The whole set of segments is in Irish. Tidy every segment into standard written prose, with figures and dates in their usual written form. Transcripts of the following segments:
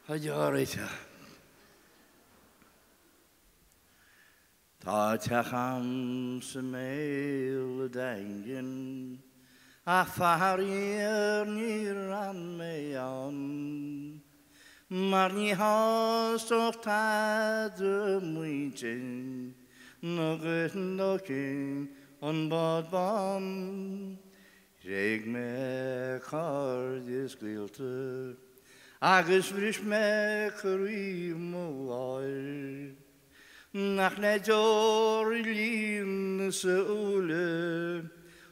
Deori Bhe. Ta techam smeel Daingin, a farir niran meon. Maar ni haast of tad muitin, nog noking on badban. Reg me cardis glilte, agus frisch me cri moar. Nach ne Deori Bhe seule,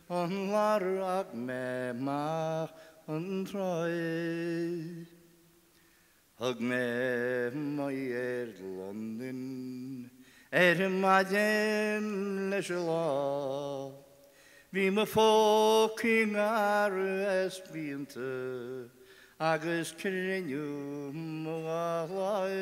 on war ag me mach on troi. Hug me my London, madem leshala. Wie me fucking espinte, agus crenu moalai.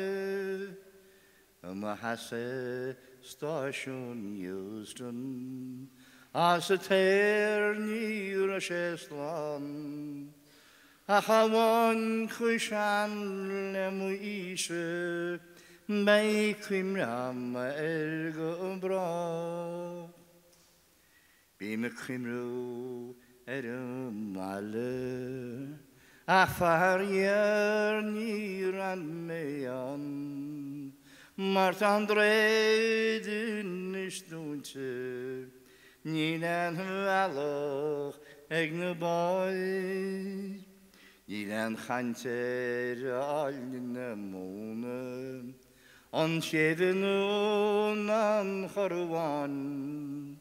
Ma hasse station Houston, as a tear near Chestland. Ach awan chwishan lemuishe, bei kwimram ergo bra. Bi me kwimru male, ach farrier niran mean. Mart andreden is doentje, nielen wellig egne boy. Nielen ganter alne mone, on sheden an charwan.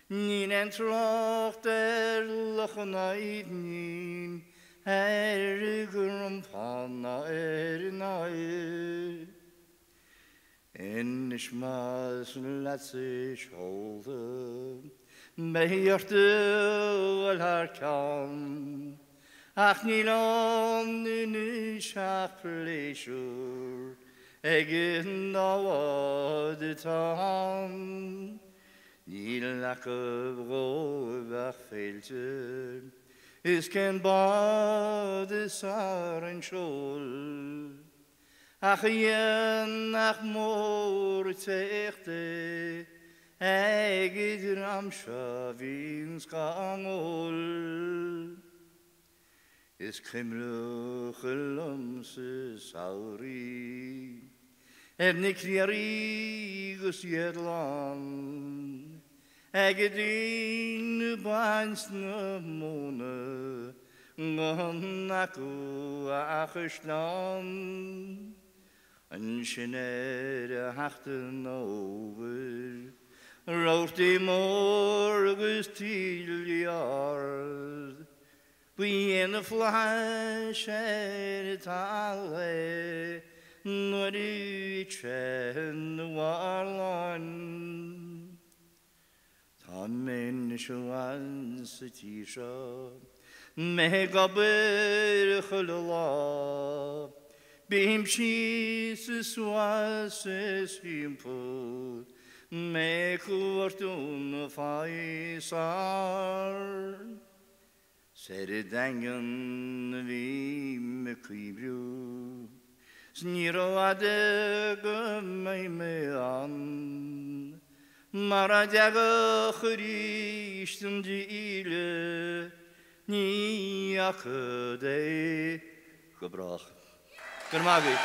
Nielen trocht lachen aidnin, grumpanna nae. En smas latsich holde, beheerte al haar kan. Ach nilan nish ach pleasure, egen awad tan. Nilak brovach felte, is ken bad saren schol. Ach jen ach mor techte, egid ramsha vins kangol. Is krimru gelumse sauri, nikriari gus jedlan. Egidin bans na mone, naku achestan. En shenere hachten over, roort die morgens tiljard. We in the flash at alle, nor each and warlan. Tamen shwan sitisha, megaber khulala. Bim Jesus was simple, me kurtun faisar. Sere Daingin vi me kribru, sniro ade me mean. Marajaga Christen dile, ni akde gebracht. Good morning.